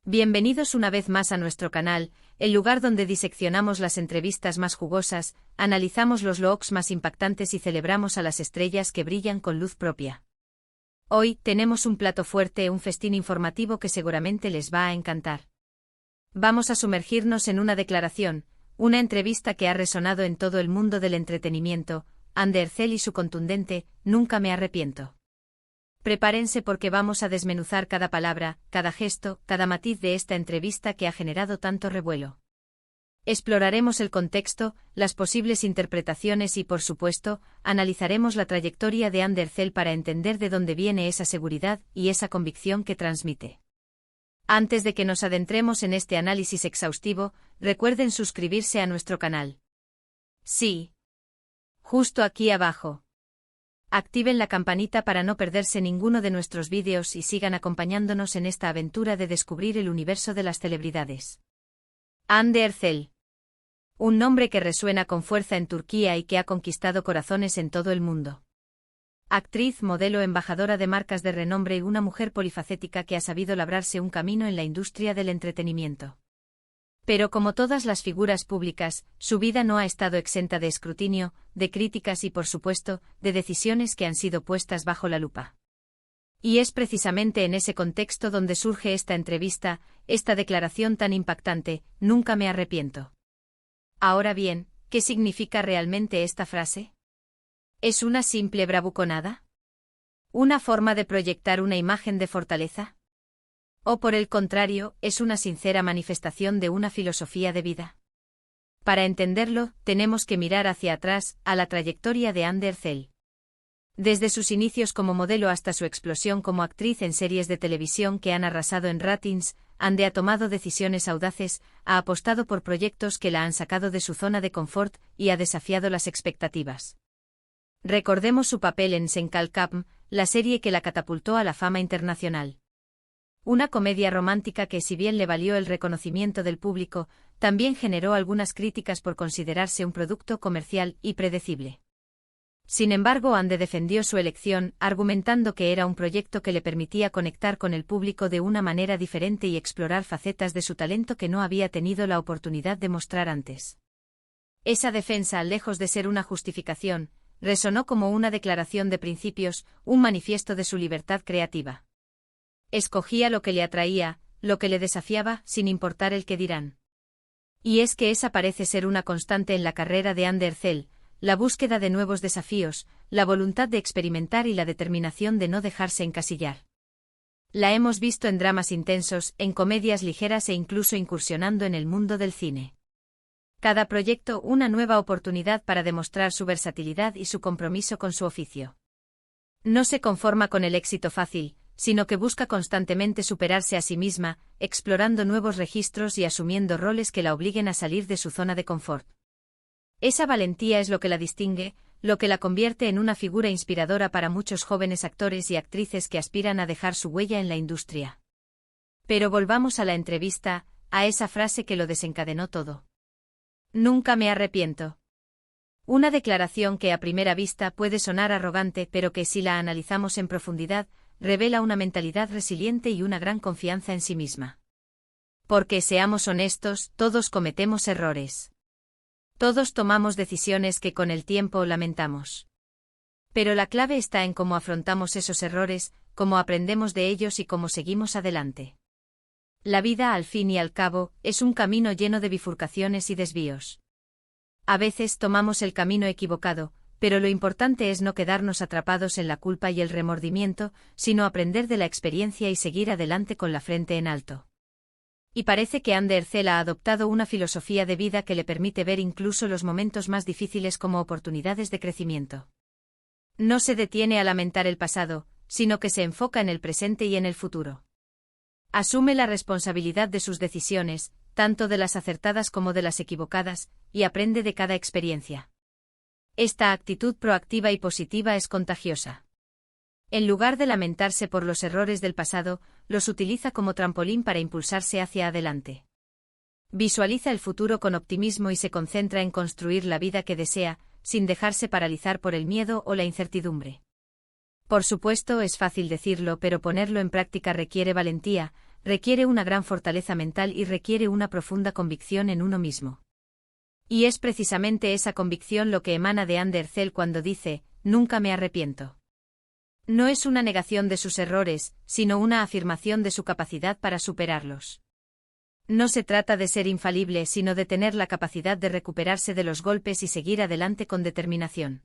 Bienvenidos una vez más a nuestro canal, el lugar donde diseccionamos las entrevistas más jugosas, analizamos los looks más impactantes y celebramos a las estrellas que brillan con luz propia. Hoy tenemos un plato fuerte, un festín informativo que seguramente les va a encantar. Vamos a sumergirnos en una declaración, una entrevista que ha resonado en todo el mundo del entretenimiento, Andy Ercel y su contundente "Nunca me arrepiento". Prepárense porque vamos a desmenuzar cada palabra, cada gesto, cada matiz de esta entrevista que ha generado tanto revuelo. Exploraremos el contexto, las posibles interpretaciones y, por supuesto, analizaremos la trayectoria de Andy Ercel para entender de dónde viene esa seguridad y esa convicción que transmite. Antes de que nos adentremos en este análisis exhaustivo, recuerden suscribirse a nuestro canal. Sí. Justo aquí abajo. Activen la campanita para no perderse ninguno de nuestros vídeos y sigan acompañándonos en esta aventura de descubrir el universo de las celebridades. Andy Ercel. Un nombre que resuena con fuerza en Turquía y que ha conquistado corazones en todo el mundo. Actriz, modelo, embajadora de marcas de renombre y una mujer polifacética que ha sabido labrarse un camino en la industria del entretenimiento. Pero como todas las figuras públicas, su vida no ha estado exenta de escrutinio, de críticas y por supuesto, de decisiones que han sido puestas bajo la lupa. Y es precisamente en ese contexto donde surge esta entrevista, esta declaración tan impactante: "Nunca me arrepiento". Ahora bien, ¿qué significa realmente esta frase? ¿Es una simple bravuconada? ¿Una forma de proyectar una imagen de fortaleza? ¿O por el contrario, es una sincera manifestación de una filosofía de vida? Para entenderlo, tenemos que mirar hacia atrás, a la trayectoria de Andy Ercel. Desde sus inicios como modelo hasta su explosión como actriz en series de televisión que han arrasado en ratings, Andy ha tomado decisiones audaces, ha apostado por proyectos que la han sacado de su zona de confort y ha desafiado las expectativas. Recordemos su papel en Senkalkam, la serie que la catapultó a la fama internacional. Una comedia romántica que, si bien le valió el reconocimiento del público, también generó algunas críticas por considerarse un producto comercial y predecible. Sin embargo, Andy defendió su elección, argumentando que era un proyecto que le permitía conectar con el público de una manera diferente y explorar facetas de su talento que no había tenido la oportunidad de mostrar antes. Esa defensa, lejos de ser una justificación, resonó como una declaración de principios, un manifiesto de su libertad creativa. Escogía lo que le atraía, lo que le desafiaba, sin importar el qué dirán. Y es que esa parece ser una constante en la carrera de Andy Ercel, la búsqueda de nuevos desafíos, la voluntad de experimentar y la determinación de no dejarse encasillar. La hemos visto en dramas intensos, en comedias ligeras e incluso incursionando en el mundo del cine. Cada proyecto una nueva oportunidad para demostrar su versatilidad y su compromiso con su oficio. No se conforma con el éxito fácil, sino que busca constantemente superarse a sí misma, explorando nuevos registros y asumiendo roles que la obliguen a salir de su zona de confort. Esa valentía es lo que la distingue, lo que la convierte en una figura inspiradora para muchos jóvenes actores y actrices que aspiran a dejar su huella en la industria. Pero volvamos a la entrevista, a esa frase que lo desencadenó todo. Nunca me arrepiento. Una declaración que a primera vista puede sonar arrogante, pero que si la analizamos en profundidad, revela una mentalidad resiliente y una gran confianza en sí misma. Porque seamos honestos, todos cometemos errores. Todos tomamos decisiones que con el tiempo lamentamos. Pero la clave está en cómo afrontamos esos errores, cómo aprendemos de ellos y cómo seguimos adelante. La vida, al fin y al cabo, es un camino lleno de bifurcaciones y desvíos. A veces tomamos el camino equivocado, pero lo importante es no quedarnos atrapados en la culpa y el remordimiento, sino aprender de la experiencia y seguir adelante con la frente en alto. Y parece que Andy Ercel ha adoptado una filosofía de vida que le permite ver incluso los momentos más difíciles como oportunidades de crecimiento. No se detiene a lamentar el pasado, sino que se enfoca en el presente y en el futuro. Asume la responsabilidad de sus decisiones, tanto de las acertadas como de las equivocadas, y aprende de cada experiencia. Esta actitud proactiva y positiva es contagiosa. En lugar de lamentarse por los errores del pasado, los utiliza como trampolín para impulsarse hacia adelante. Visualiza el futuro con optimismo y se concentra en construir la vida que desea, sin dejarse paralizar por el miedo o la incertidumbre. Por supuesto, es fácil decirlo, pero ponerlo en práctica requiere valentía, requiere una gran fortaleza mental y requiere una profunda convicción en uno mismo. Y es precisamente esa convicción lo que emana de Anderzel cuando dice, nunca me arrepiento. No es una negación de sus errores, sino una afirmación de su capacidad para superarlos. No se trata de ser infalible, sino de tener la capacidad de recuperarse de los golpes y seguir adelante con determinación.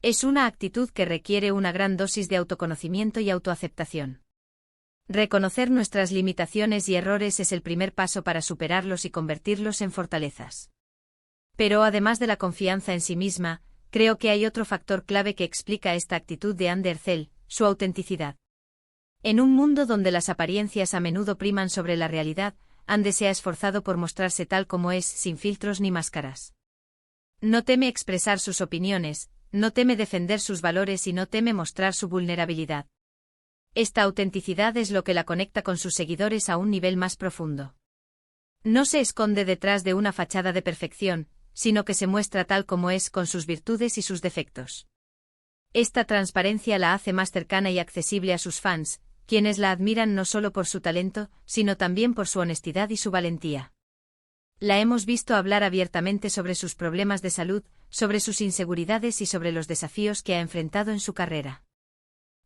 Es una actitud que requiere una gran dosis de autoconocimiento y autoaceptación. Reconocer nuestras limitaciones y errores es el primer paso para superarlos y convertirlos en fortalezas. Pero además de la confianza en sí misma, creo que hay otro factor clave que explica esta actitud de Anderzel, su autenticidad. En un mundo donde las apariencias a menudo priman sobre la realidad, Ande se ha esforzado por mostrarse tal como es, sin filtros ni máscaras. No teme expresar sus opiniones, no teme defender sus valores y no teme mostrar su vulnerabilidad. Esta autenticidad es lo que la conecta con sus seguidores a un nivel más profundo. No se esconde detrás de una fachada de perfección, sino que se muestra tal como es con sus virtudes y sus defectos. Esta transparencia la hace más cercana y accesible a sus fans, quienes la admiran no solo por su talento, sino también por su honestidad y su valentía. La hemos visto hablar abiertamente sobre sus problemas de salud, sobre sus inseguridades y sobre los desafíos que ha enfrentado en su carrera.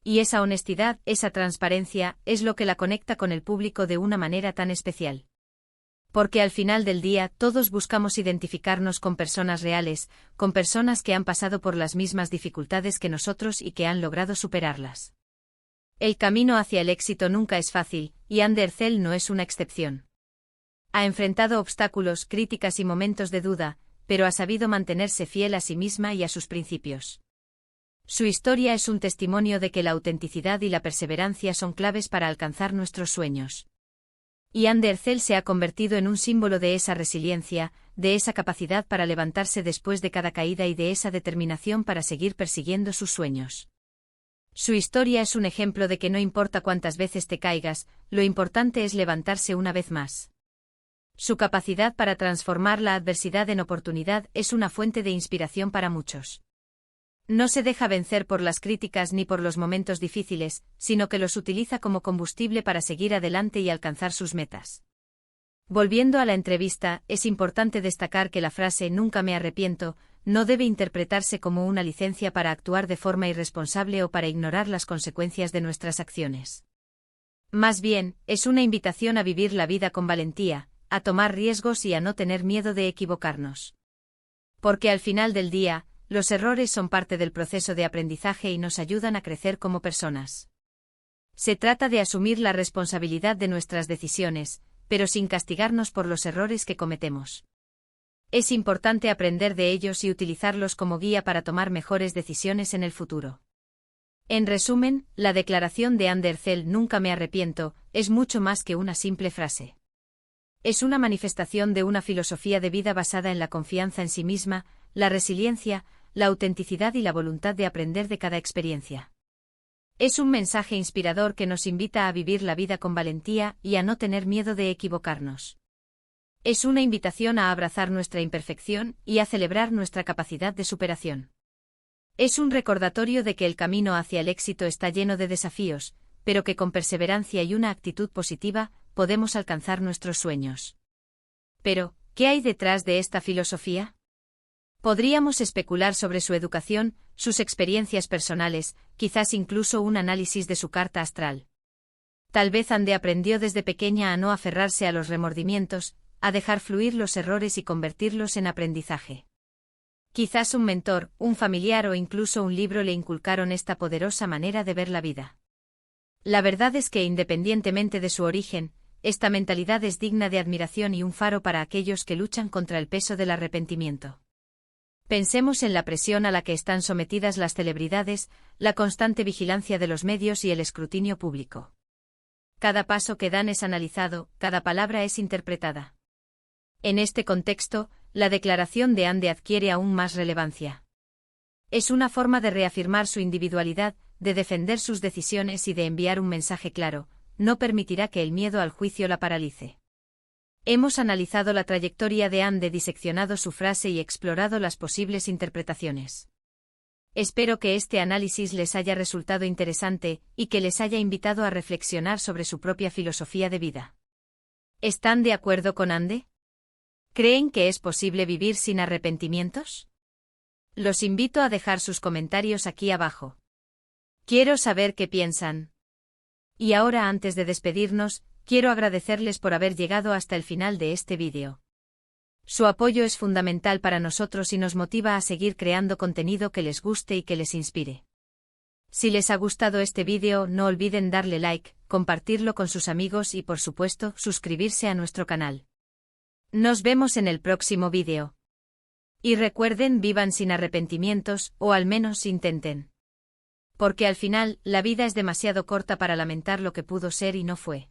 Y esa honestidad, esa transparencia, es lo que la conecta con el público de una manera tan especial. Porque al final del día todos buscamos identificarnos con personas reales, con personas que han pasado por las mismas dificultades que nosotros y que han logrado superarlas. El camino hacia el éxito nunca es fácil, y Anderzel no es una excepción. Ha enfrentado obstáculos, críticas y momentos de duda, pero ha sabido mantenerse fiel a sí misma y a sus principios. Su historia es un testimonio de que la autenticidad y la perseverancia son claves para alcanzar nuestros sueños. Y Anderzel se ha convertido en un símbolo de esa resiliencia, de esa capacidad para levantarse después de cada caída y de esa determinación para seguir persiguiendo sus sueños. Su historia es un ejemplo de que no importa cuántas veces te caigas, lo importante es levantarse una vez más. Su capacidad para transformar la adversidad en oportunidad es una fuente de inspiración para muchos. No se deja vencer por las críticas ni por los momentos difíciles, sino que los utiliza como combustible para seguir adelante y alcanzar sus metas. Volviendo a la entrevista, es importante destacar que la frase «nunca me arrepiento» no debe interpretarse como una licencia para actuar de forma irresponsable o para ignorar las consecuencias de nuestras acciones. Más bien, es una invitación a vivir la vida con valentía, a tomar riesgos y a no tener miedo de equivocarnos. Porque al final del día, los errores son parte del proceso de aprendizaje y nos ayudan a crecer como personas. Se trata de asumir la responsabilidad de nuestras decisiones, pero sin castigarnos por los errores que cometemos. Es importante aprender de ellos y utilizarlos como guía para tomar mejores decisiones en el futuro. En resumen, la declaración de Anderzel «nunca me arrepiento» es mucho más que una simple frase. Es una manifestación de una filosofía de vida basada en la confianza en sí misma, la resiliencia, la autenticidad y la voluntad de aprender de cada experiencia. Es un mensaje inspirador que nos invita a vivir la vida con valentía y a no tener miedo de equivocarnos. Es una invitación a abrazar nuestra imperfección y a celebrar nuestra capacidad de superación. Es un recordatorio de que el camino hacia el éxito está lleno de desafíos, pero que con perseverancia y una actitud positiva, podemos alcanzar nuestros sueños. Pero, ¿qué hay detrás de esta filosofía? Podríamos especular sobre su educación, sus experiencias personales, quizás incluso un análisis de su carta astral. Tal vez Ande aprendió desde pequeña a no aferrarse a los remordimientos, a dejar fluir los errores y convertirlos en aprendizaje. Quizás un mentor, un familiar o incluso un libro le inculcaron esta poderosa manera de ver la vida. La verdad es que independientemente de su origen, esta mentalidad es digna de admiración y un faro para aquellos que luchan contra el peso del arrepentimiento. Pensemos en la presión a la que están sometidas las celebridades, la constante vigilancia de los medios y el escrutinio público. Cada paso que dan es analizado, cada palabra es interpretada. En este contexto, la declaración de Ande adquiere aún más relevancia. Es una forma de reafirmar su individualidad, de defender sus decisiones y de enviar un mensaje claro: no permitirá que el miedo al juicio la paralice. Hemos analizado la trayectoria de Ande, diseccionado su frase y explorado las posibles interpretaciones. Espero que este análisis les haya resultado interesante y que les haya invitado a reflexionar sobre su propia filosofía de vida. ¿Están de acuerdo con Ande? ¿Creen que es posible vivir sin arrepentimientos? Los invito a dejar sus comentarios aquí abajo. Quiero saber qué piensan. Y ahora, antes de despedirnos, quiero agradecerles por haber llegado hasta el final de este vídeo. Su apoyo es fundamental para nosotros y nos motiva a seguir creando contenido que les guste y que les inspire. Si les ha gustado este vídeo, no olviden darle like, compartirlo con sus amigos y, por supuesto, suscribirse a nuestro canal. Nos vemos en el próximo vídeo. Y recuerden, vivan sin arrepentimientos, o al menos intenten. Porque al final, la vida es demasiado corta para lamentar lo que pudo ser y no fue.